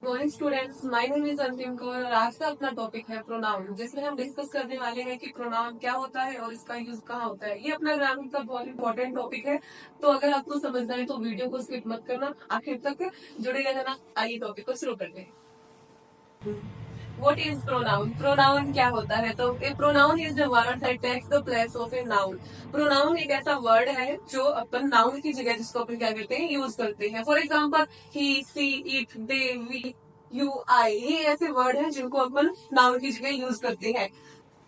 Morning students, my name is अंतिम कौर और आज का अपना टॉपिक है प्रोनाउन, जिसमें हम डिस्कस करने वाले हैं कि प्रोनाउन क्या होता है और इसका यूज कहाँ होता है। ये अपना ग्रामर का बहुत इंपॉर्टेंट टॉपिक है, तो अगर आपको समझना है तो वीडियो को स्किप मत करना, आखिर तक जुड़े रहना। आइए टॉपिक को शुरू करते हैं। What is pronoun? प्रोनाउन क्या होता है? तो a pronoun is the word that takes the place of a noun. Pronoun एक ऐसा वर्ड है जो अपन नाउन की जगह जिसको अपन क्या करते हैं, यूज करते हैं। For example he, she, it, they, we, you, I, ये ऐसे वर्ड हैं जिनको अपन नाउन की जगह यूज करते हैं।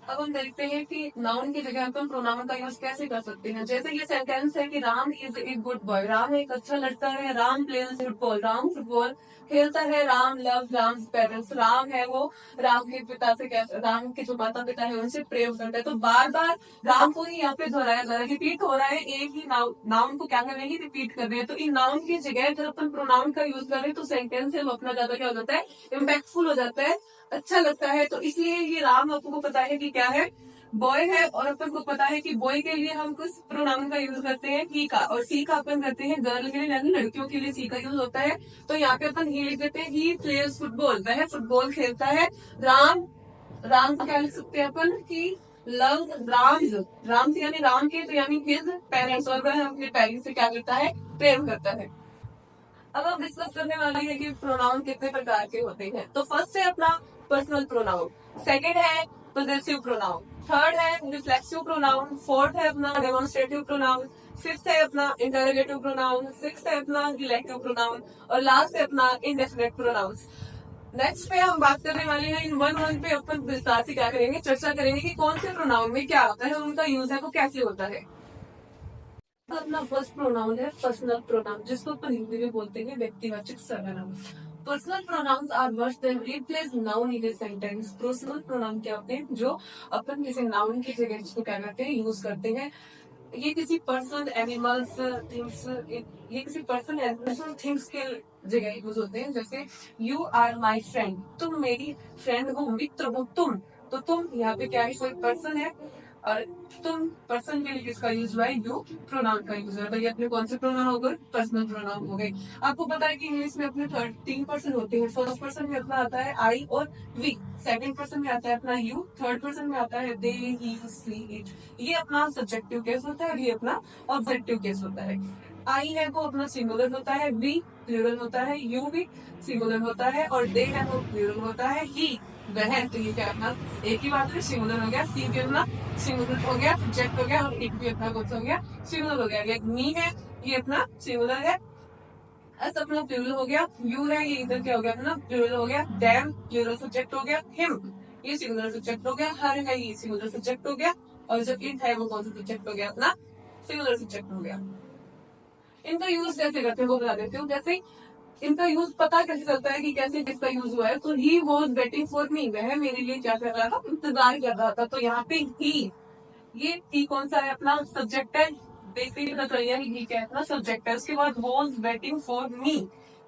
अब हम देखते हैं कि नाउन की जगह अपन प्रोनाउन का यूज कैसे कर सकते हैं। जैसे ये सेंटेंस है कि Ram is a good boy, Ram एक अच्छा लड़का है, Ram plays football, Ram football खेलता है, राम लव राम पेरेंट्स, राम है वो राम के पिता से कैसे, राम के जो माता पिता है उनसे प्रेम करता है। तो बार बार राम को ही यहाँ पे दोहराया जा रहा है, रिपीट हो रहा है, एक ही नाउन को क्या कर रहे हैं, रिपीट कर रहे हैं। तो इन नाउन की जगह जब अपन प्रोनाउन का यूज कर रहे हैं तो सेंटेंस है वो अपना ज्यादा क्या हो जाता है, इम्पैक्टफुल हो जाता है, अच्छा लगता है। तो इसलिए ये राम आपको पता है कि क्या है, बॉय है, और अपन को पता है कि बॉय के लिए हम कुछ प्रोनाउन का यूज करते हैं ही का, और सी का अपन करते हैं गर्ल के लिए, यानी लड़कियों के लिए सी का यूज होता है। तो यहाँ पे अपन ही लिख देते हैं, ही प्लेयर्स फुटबॉल, वह फुटबॉल खेलता है। राम, राम को क्या लिख सकते हैं अपन कि लव राम, राम से यानी राम के, तो यानी हिज पेरेंट्स, और वह अपने पेरेंट्स से क्या करता है, प्रेम करता है। अब हम डिस्कस करने वाले हैं कि प्रोनाउन कितने प्रकार के होते हैं। तो फर्स्ट है अपना पर्सनल प्रोनाउन, सेकंड है पोजेसिव प्रोनाउन, थर्ड है रिफ्लेक्सिव प्रोनाउन, फोर्थ है अपना डेमोन्स्ट्रेटिव प्रोनाउन, फिफ्थ है अपना इंटरोगेटिव प्रोनाउन, सिक्स्थ है अपना रिलेटिव प्रोनाउन, और लास्ट है अपना इंडेफिनिट प्रोनाउन। नेक्स्ट पे हम बात करने वाले हैं, इन वन वन पे अपन विस्तार से क्या करेंगे, चर्चा करेंगे कि कौन से प्रोनाउन में क्या आता है और उनका यूज है वो कैसे होता है। अपना फर्स्ट प्रोनाउन है पर्सनल प्रोनाउन, जिसको अपन हिंदी में बोलते हैं व्यक्तिवाचक सर्वनाम। Personal pronouns are words that replace noun in a sentence. Personal pronoun क्या होते हैं, जो अपन किसी नाउन की जगह जिसको क्या करते हैं, यूज करते हैं। ये किसी पर्सन, एनिमल्स, थिंग्स, ये किसी पर्सन, एनिमल्स, थिंग्स के जगह यूज होते हैं। जैसे यू आर माई फ्रेंड, तुम मेरी फ्रेंड हो, मित्र हो तुम। तो तुम यहाँ पे क्या है, कोई पर्सन है, और तुम पर्सन के लिए किसका यूज हुआ है, यू प्रोनाउन का यूज है। तो ये अपने कौन से प्रोनाउन हो गए, पर्सनल प्रोनाउन हो गए। आपको पता है कि इंग्लिश में अपने 3 पर्सन होते हैं। फर्स्ट पर्सन में अपना आता है आई और वी, सेकंड पर्सन में आता है अपना यू, थर्ड पर्सन में आता है दे, ही, सी, इट। ये अपना सब्जेक्टिव केस होता है और ये अपना ऑब्जेक्टिव केस होता है। आई है वो अपना सिंगुलर होता है, वी प्लूरल होता है, यू भी सिंगुलर होता है, और दे है वो प्लूरल होता है, ही वह, तो ये क्या अपना एक ही बात है, सिंगुलर हो गया। सी भी अपना सिंगुलर हो गया, सब्जेक्ट हो गया, और इट भी अपना कौन सा हो गया, सिंगुलर हो गया। ये मी है, ये अपना सिंगुलर है। एस अपना प्लूरल हो गया, यू है ये इधर क्या हो गया अपना प्लूरल हो गया, डैम प्लूरल सब्जेक्ट हो गया, हिम ये सिंगुलर सब्जेक्ट हो गया, हर है ये सिंगुलर सब्जेक्ट हो गया, और जब इट है वो कौन सा सब्जेक्ट हो गया, अपना सिंगुलर सब्जेक्ट हो गया। इनका यूज कैसे करते हैं वो बता देती हूँ। जैसे इनका यूज पता कैसे चलता है कि कैसे किसका यूज हुआ है, तो he was waiting for me, वह मेरे लिए क्या कर रहा था, इंतजार कर रहा था। तो यहाँ पे ही, ये ही कौन सा है, अपना सब्जेक्ट है। देखते ही पता चल गया कि ही क्या है, अपना सब्जेक्ट है। उसके बाद वॉज वेटिंग फॉर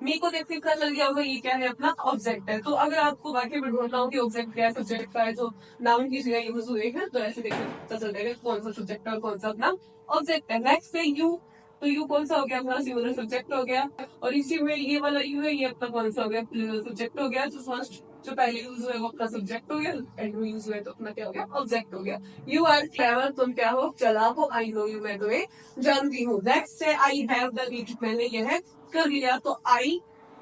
मी को देखते ही पता चल गया होगा ये क्या है, अपना ऑब्जेक्ट है। तो अगर आपको वाक्य में ढूंढना हो कि ऑब्जेक्ट क्या है, सब्जेक्ट का है, जो नाउन की जगह यूज हुए हैं, तो ऐसे देखते पता चल जाएगा कौन सा सब्जेक्ट है और कौन सा अपना ऑब्जेक्ट है। नेक्स्ट है यू, तो यू कौन सा हो गया, अपना सिंगुलर सब्जेक्ट हो गया, और इसी में ये वाला यू है, ये अपना कौन सा हो गया, प्लूरल सब्जेक्ट हो गया। जो फर्स्ट, जो पहले यूज हुआ है वो अपना सब्जेक्ट हो गया, एंड में यूज हुआ है तो अपना क्या हो गया, ऑब्जेक्ट हो गया। यू आर क्लेवर, तुम क्या हो, चालाक हो। आई नो यू, मैं तुम्हें जानती हूँ। नेक्स्ट है आई हैव द रीड, मैंने यह कर लिया। तो आई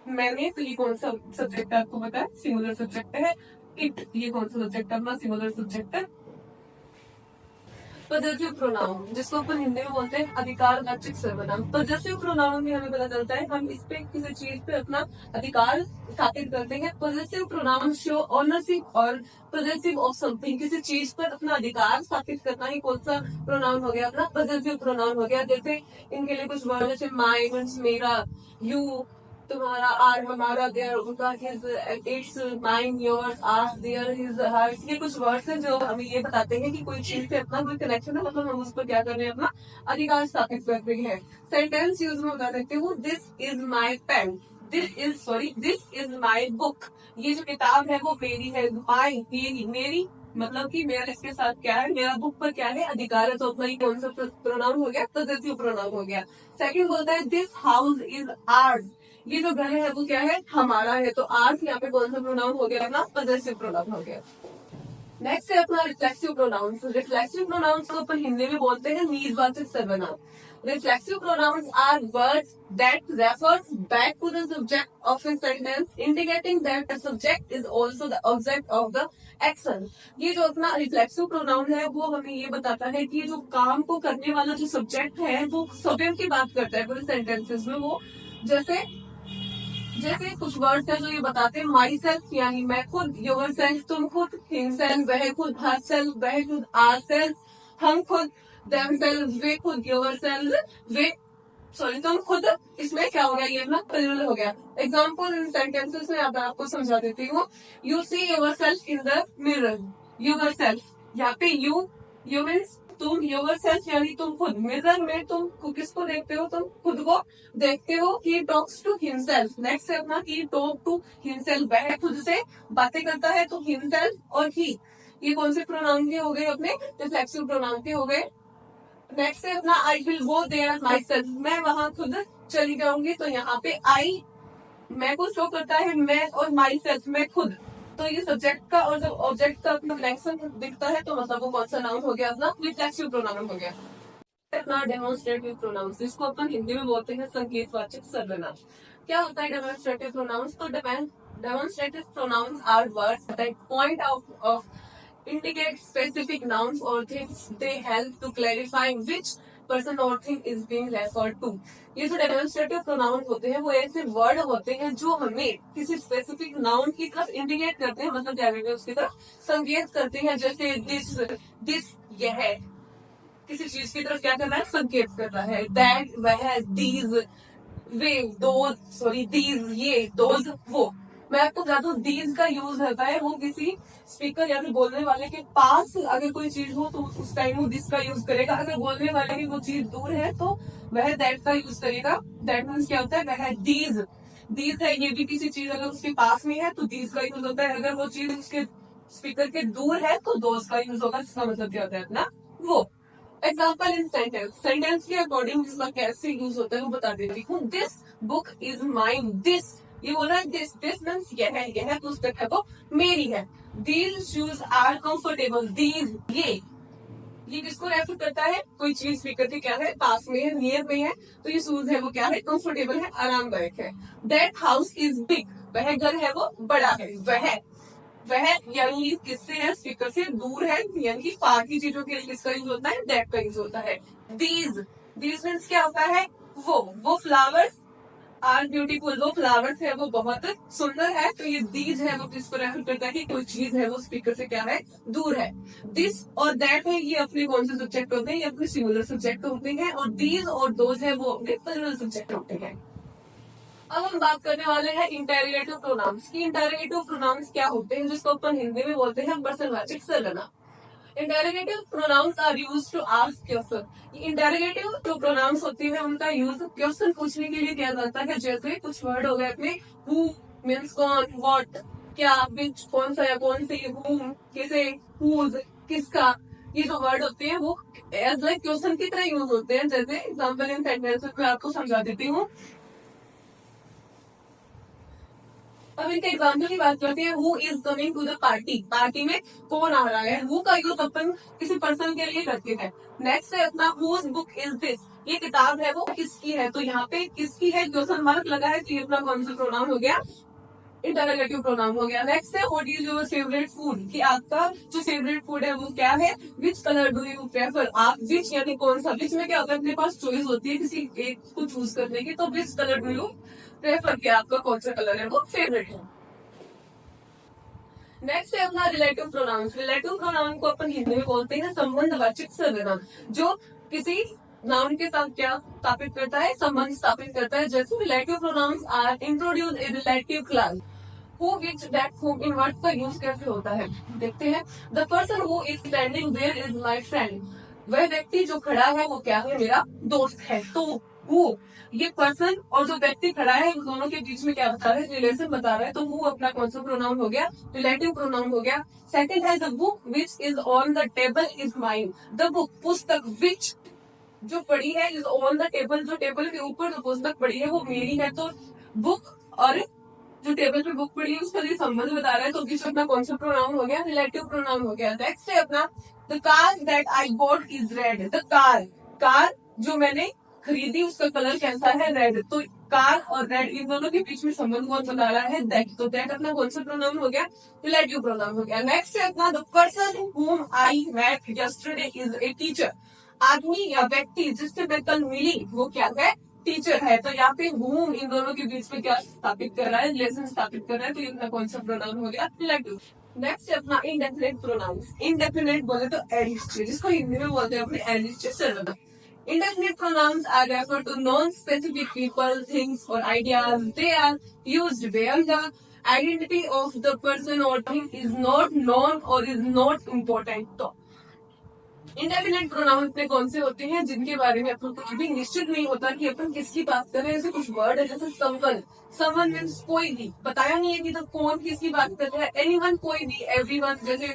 मैंने, तो ये कौन सा सब्जेक्ट है आपको पता है, सिंगुलर सब्जेक्ट है। इट ये कौन सा सब्जेक्ट है, अपना सिंगुलर सब्जेक्ट है। पॉजिटिव प्रोनाउन, जिसको अपन हिंदी में बोलते हैं अधिकारवाचक सर्वनाम। पॉजिटिव प्रोनाउन में हमें पता चलता है हम इस पे किसी चीज पे अपना अधिकार स्थापित करते हैं। पॉजिटिव प्रोनाउन शो ऑनरशिप और पॉजिटिव ऑफ समथिंग, किसी चीज पर अपना अधिकार स्थापित करना ही कौन सा प्रोनाउन हो गया, अपना पॉजिटिव प्रोनाउन हो गया। जैसे इनके लिए कुछ वर्ड, जैसे माई मीन्स मेरा, यू तुम्हारा, आर हमारा, देयर उनका, his its, mine yours, ours their, his hers. ये कुछ वर्ड्स हैं जो हमें ये बताते हैं कि कोई चीज से अपना कोई कनेक्शन है, मतलब हम उस पर क्या कर रहे हैं, अपना अधिकार स्थापित कर रहे हैं। सेंटेंस यूज में बता देती हूँ, this is my pen, this is my book. ये जो किताब है वो मेरी है, माई मेरी मतलब कि मेरा इसके साथ क्या है, मेरा बुक पर क्या है, अधिकार है। तो अपना ये कौन सा प्रोनाउन हो गया, पॉजिटिव प्रोनाउन हो गया। सेकंड बोलता है दिस हाउस इज आर्स, ये जो घर है वो क्या है, हमारा है। तो आर्स यहाँ पे कौन सा प्रोनाउन हो गया, अपना पजेसिव प्रोनाउन हो गया। नेक्स्ट है अपना रिफ्लेक्सिव प्रोनाउंस। रिफ्लेक्सिव प्रोनाउंस को अपन हिंदी में बोलते हैं नीडवाचक सर्वनाम। Reflexive pronouns are words that refers back to the subject of a sentence, indicating that the subject is also the object of the action. ये जो अपना रिफ्लेक्सिव प्रोनाउन है वो हमें ये बताता है कि जो काम को करने वाला जो सब्जेक्ट है वो सब्जेक्ट की बात करता है पूरे सेंटेंसेस में। वो जैसे जैसे कुछ वर्ड्स हैं जो ये बताते हैं माई सेल्फ यानी मैं खुद, योर सेल्फ तुम खुद, हिम सेल्फ वह खुद, हर सेल्फ वह खुद, आर सेल्फ हम खुद, देम सेल्फ वे खुद, योर सेल्फ वे तुम खुद। इसमें क्या हो गया, ये अपना प्लूरल हो गया। एग्जाम्पल इन सेंटेंसेस में अब आपको समझा देती हूँ। You see your self in the mirror, your self, यहाँ पे यू मीन्स तुम, योर सेल्फ यानी तुम खुद, मिरर में तुम किसको देखते हो, तुम खुद को देखते हो। He talks to himself. Next है अपना ही टॉक टू हिमसेल्फ, वह खुद से बातें करता है। तो हिमसेल्फ और ही ये कौन से प्रोनाउन के हो गए, अपने रिफ्लेक्सिव प्रोनाउन के हो गए। नेक्स्ट है अपना I will go there myself, मैं वहां खुद चली जाऊंगी। तो यहाँ पे आई मैं को शो करता है, मैं और माई सेल्फ मैं खुद। तो ये सब्जेक्ट का और जब ऑब्जेक्ट का अपना कनेक्शन दिखता है तो मतलब वो कौन सा नाउन हो गया, अपना रिफ्लेक्सिव प्रोनाउन हो गया। अपना डेमोन्स्ट्रेटिव प्रोनाउंस, जिसको अपन हिंदी में बोलते हैं संकेतवाचक सर्वनाम। क्या होता है डेमोन्स्ट्रेटिव प्रोनाउंस? तो demonstrative pronouns are words that point out of indicate specific nouns or things. They help to clarify which person or thing is being referred to. ये जो डेमोन्स्ट्रेटिव प्रोनाउन होते हैं वो ऐसे वर्ड होते हैं जो हमें किसी स्पेसिफिक नाउन की तरफ इंडिकेट करते हैं, मतलब क्या कहते हैं उसकी तरफ संकेत करते हैं। जैसे दिस यह किसी चीज की तरफ क्या कर रहा है, संकेत कर रहा है। दैट वह, दीज वे, दीज ये, दोज वो। मैं आपको बता दूं दीज का यूज होता है वो किसी स्पीकर या फिर बोलने वाले के पास अगर कोई चीज हो तो उस टाइम वो दिस का यूज करेगा। अगर बोलने वाले की वो चीज दूर है तो वह दैट का यूज करेगा। दैट मीन्स क्या होता है, वह दीज है। ये भी किसी चीज अगर उसके पास में है तो दीज का यूज होता है। अगर वो चीज उसके स्पीकर के दूर है तो दोज का यूज होगा, जिसका मतलब क्या होता है अपना वो। एग्जाम्पल इन सेंटेंस के अकॉर्डिंग इसका कैसे यूज होता है वो बता देती हूँ। This book is mine, this ये बोल रहा है, दिस मीन्स यह पुस्तक है वो मेरी है। These shoes are comfortable, these ये किसको रेफर करता है, कोई चीज स्पीकर के क्या है, पास में है, नियर में है। तो ये शूज है वो क्या है, कंफर्टेबल है, आरामदायक है। दैट हाउस इज बिग, वह घर है वो बड़ा है। वह यानी किससे है, स्पीकर से दूर है, यानी कि फार की चीजों के लिए किसका यूज होता है, दैट का यूज होता है। दीज मीन्स क्या होता है, वो फ्लावर्स आर ब्यूटीफुल, वो फ्लावर्स है वो बहुत सुंदर है। तो ये दीज है वो किसको रेफर करता है कि कोई चीज है वो स्पीकर से क्या है, दूर है। दिस और दैट है ये अपने कौन से सब्जेक्ट होते हैं, ये अपने सिंगुलर सब्जेक्ट होते हैं। और दीज और दोज है वो अपने प्लूरल सब्जेक्ट होते हैं। अब हम बात करने वाले हैं इंटेरोगेटिव प्रोनाउंस की। इंटेरोगेटिव प्रोनाउंस क्या होते हैं, जिसको अपन हिंदी में बोलते हैं प्रश्नवाचक सर्वनाम। Interrogative pronouns are use to ask question. Interrogative जो प्रोनाउंस होती है उनका यूज क्वेश्चन पूछने के लिए किया जाता है। जैसे कुछ वर्ड हो गए अपने, हु मीन्स कौन, व्हाट क्या, विच कौन सा या कौन सी, हुम किसे, हुज किसका। ये जो वर्ड होते हैं वो एज लाइक क्वेश्चन की तरह यूज होते हैं। जैसे एग्जाम्पल इन सेंटेंसेस में आपको समझा देती हूँ। अब इनके एग्जाम्पल की बात करते हैं। Who is coming to the party, party में कौन आ रहा है। हु का यूज अपन किसी पर्सन के लिए करते हैं। नेक्स्ट है अपना हुज बुक इज दिस, ये किताब है वो किसकी है। तो यहाँ पे किसकी है क्वेश्चन मार्क लगा है, तो ये अपना कौन सा प्रोनाउन हो गया, इंटरोगेटिव प्रोनाउन हो गया। नेक्स्ट है what is your favourite food, कि आपका जो फेवरेट फूड है वो क्या है। Which colour do you prefer, आप विच यानी कौन सा, विच में क्या होता है अपने पास चॉइस होती है किसी एक को चूज करने की। तो which colour do you prefer, किया आपका कौन सा कलर है वो फेवरेट है। नेक्स्ट है अपना रिलेटिव प्रोनाउंस। रिलेटिव प्रोनाउन को अपन हिंदी में बोलते हैं संबंधवाचक सर्वनाम, जो किसी नाउन के साथ क्या स्थापित करता है, संबंध स्थापित करता है। जैसे relative pronouns are introduce a relative clause. Who which that whom इन वर्ड्स का यूज कैसे होता है देखते हैं। The person who is standing there is my friend, वह व्यक्ति जो खड़ा है वो क्या है, मेरा दोस्त है। तो हु ये पर्सन और जो व्यक्ति खड़ा है उन दोनों के बीच में क्या बता रहा है, रिलेशन बता रहा है। तो हु अपना कौन सा प्रोनाउन हो गया, रिलेटिव प्रोनाउन हो गया। सेकंड है the book which is on the table is mine. The book पुस्तक, विच जो पड़ी है, इज ऑन द टेबल जो टेबल के ऊपर जो पुस्तक पड़ी है वो मेरी है। तो बुक और जो टेबल पे बुक पड़ी है उसका ये संबंध बता रहा है, तो बीच में अपना कौन सा प्रोनाउन हो गया, रिलेटिव प्रोनाउन हो गया। नेक्स्ट है अपना the car that I bought is red. The car, car जो मैंने खरीदी उसका कलर कैसा है, रेड। तो कार और रेड इन दोनों के बीच में संबंध कौन बता रहा है, दैट। तो दैट अपना कौन सा प्रोनाउन हो गया, रिलेटिव प्रोनाउन हो गया। नेक्स्ट है अपना the person whom I met yesterday is a teacher. आदमी या व्यक्ति जिससे मैं कल मिली वो क्या है, टीचर है। तो यहाँ पे whom इन दोनों के बीच में क्या स्थापित कर रहा है, रिलेशन स्थापित कर रहा है। तो इनका कौन सा प्रोनाउन हो गया, रिलेटिव। नेक्स्ट है अपना इंडेफिनेट प्रोनाउंस। इंडेफिनेट बोले तो एडिस्ट्री, जिसको हिंदी में बोलते हैं अपने एडिस्ट्री सर्वनाम। Indefinite pronouns are referred to non-specific people, things, or ideas. They are used where the identity of the person or thing is not known or is not important. तो indefinite pronoun में कौन से होते हैं, जिनके बारे में अपन कुछ भी निश्चित नहीं होता कि अपन किसकी बात कर रहे हैं। ऐसे कुछ वर्ड है जैसे समवन, समवन मीन्स कोई भी, बताया नहीं है कि तो कौन किसकी बात कर रहा है। एनीवन कोई भी, एवरीवन जैसे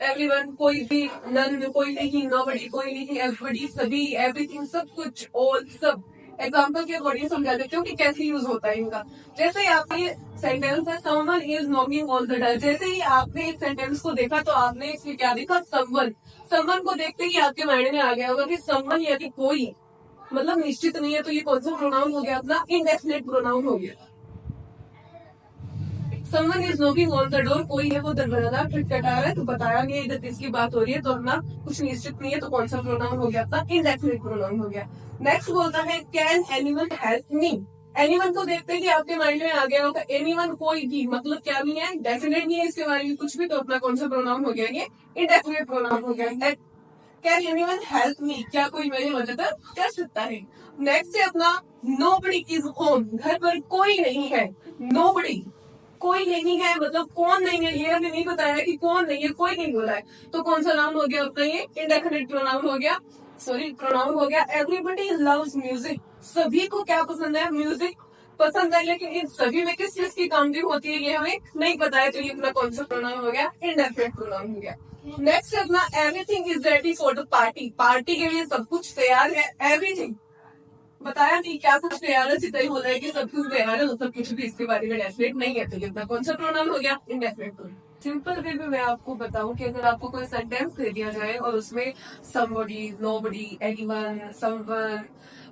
एवरीवन कोई भी, नन कोई नहीं, नोबडी कोई नहीं, एवरीबडी सभी, एवरीथिंग सब कुछ, ऑल सब। एग्जाम्पल के अकॉर्डिंग समझा देते हो कि कैसे यूज होता है इनका। जैसे ही आपने सेंटेंस है someone is knocking on the door, जैसे ही आपने इस सेंटेंस को देखा तो आपने इसमें क्या देखा, समवन। समवन को देखते ही आपके माइंड में आ गया होगा कि समवन यानी कोई, मतलब निश्चित नहीं है। तो ये कौन सा प्रोनाउन हो गया अपना, इंडेफिनेट प्रोनाउन हो गया। Someone is knocking on the door, कोई है वो दरवाजा खटखटा रहा है, तो बताया नहीं इधर किसकी बात हो रही है, तो अपना कुछ निश्चित नहीं है। तो कौन सा प्रोनाउन हो गया अपना, इंडेफिनेट प्रोनाउन हो गया। नेक्स्ट बोलता है can anyone help me. Anyone को देखते ही आपके माइंड में आ गया होगा एनीवन कोई भी, मतलब क्या नहीं है, डेफिनेट नहीं है इसके बारे में कुछ भी। तो अपना कौन सा प्रोनाउन हो गया, ये इंडेफिनेट प्रोनाउन हो गया। कैन एनीवन हेल्प मी, क्या कोई मेरी मदद कर सकता है। नेक्स्ट है अपना नोबडी इज होम, घर पर कोई नहीं है। नोबडी कोई नहीं है, मतलब कौन नहीं है, ये हमें नहीं बताया कि कौन नहीं है, कोई नहीं बोला है। तो कौन सा नाउन हो गया अपना, ये इंडेफिनेट प्रोनाउन हो गया, सॉरी प्रोनाउन हो गया। एवरीबडी लव्स म्यूजिक, सभी को क्या पसंद है, म्यूजिक पसंद है। लेकिन इन सभी में किस चीज की काउंटिंग होती है ये हमें नहीं पता है। तो ये अपना कौन सा प्रोनाउन हो गया, इंडेफिनेट प्रोनाउन हो गया। नेक्स्ट अपना everything is ready for the party, party के लिए सब कुछ तैयार है। एवरीथिंग बताया नहीं क्या कुछ तैयार है, सीधा ही बोल रहा है कि सब कुछ तैयार है, तो सब कुछ भी इसके बारे में डेफिनेट नहीं है। तो ये कौन सा प्रोनाउन हो गया, इंडेफिनेट। सिंपल वे में मैं आपको बताऊं कि अगर आपको कोई सेंटेंस दे दिया जाए और उसमें समबडी, नोबडी, एनीवन, समवन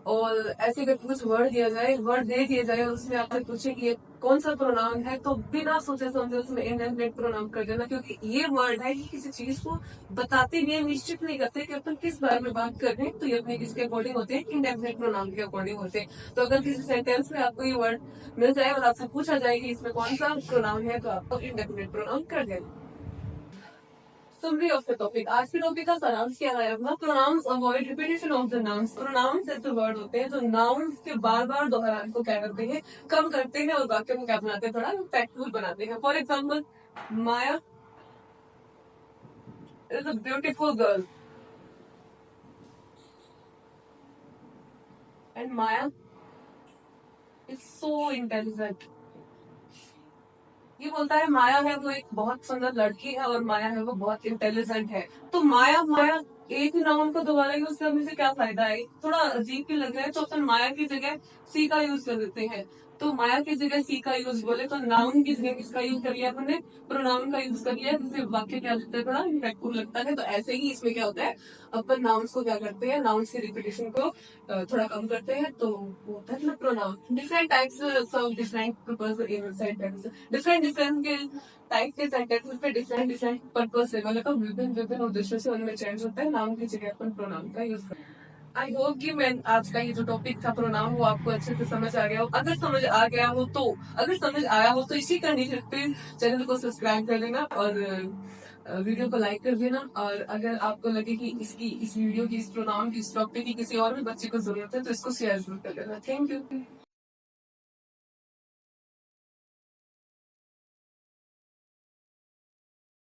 और ऐसे करके कुछ वर्ड दिया जाए, वर्ड दे दिया जाए और उसमें आपसे पूछे कि ये कौन सा प्रोनाउन है, तो बिना सोचे समझे उसमें इंडेफिनेट प्रोनाउन कर देना। क्योंकि ये वर्ड है कि किसी चीज को बताते हुए निश्चित नहीं करते कि अपन किस बारे में बात कर रहे हैं। तो ये अपने किसके अकॉर्डिंग होते हैं, इंडेफिनेट प्रोनाउन के अकॉर्डिंग होते हैं। तो अगर किसी सेंटेंस में आपको ये वर्ड मिल जाए और आपसे पूछा जाए कि इसमें कौन सा प्रोनाउन है, तो आपको इंडेफिनेट प्रोनाउन कर देना। Summary of the topic, आज के टॉपिक का सारांश क्या है अपना, pronouns avoid repetition of the nouns. Pronouns ऐसे वर्ड होते हैं जो नाउन्स के बार बार दोहराने को क्या करते हैं, कम करते हैं और वाक्य को क्या बनाते हैं, थोड़ा इम्पैक्टफुल बनाते हैं। For example, Maya is a beautiful girl and Maya is so intelligent. ये बोलता है माया है वो एक बहुत सुंदर लड़की है और माया है वो बहुत इंटेलिजेंट है। तो माया माया एक ही नाउन को दोबारा यूज करने से क्या फायदा है, थोड़ा अजीब भी लग रहा है। तो अपन माया की जगह सी का यूज कर देते हैं। तो माया की जगह सी का यूज बोले तो नाउन की जगह किसका यूज कर लिया अपने, प्रोनाउन का यूज कर लिया, जिससे वाक्य क्या लगता है, थोड़ा इम्पैक्टफुल लगता है। तो ऐसे ही इसमें क्या होता है, अपन नाउन्स को क्या करते हैं, नाउन्स की रिपीटेशन को थोड़ा कम करते हैं। तो वो होता है ना pronoun. Different types of different purpose in sentence, different different के टाइप के सेंटेंसेस पे डिफरेंट डिफरेंट पर्पस से, मतलब विभिन्न विभिन्न उद्देश्यों से उनमें चेंज होता है। नाउन की जगह अपन प्रोनाउन का यूज करते हैं। आई होप कि मैं आज का ये जो टॉपिक था प्रोनाउन वो आपको अच्छे से समझ आ गया हो। अगर समझ आ गया हो तो, अगर समझ आया हो तो इसी कंडीशन पे चैनल को सब्सक्राइब कर लेना और वीडियो को लाइक कर देना। और अगर आपको लगे कि इस वीडियो की, इस प्रोनाउन की, इस टॉपिक की किसी और भी बच्चे को जरूरत है तो इसको शेयर जरूर कर देना। Thank you.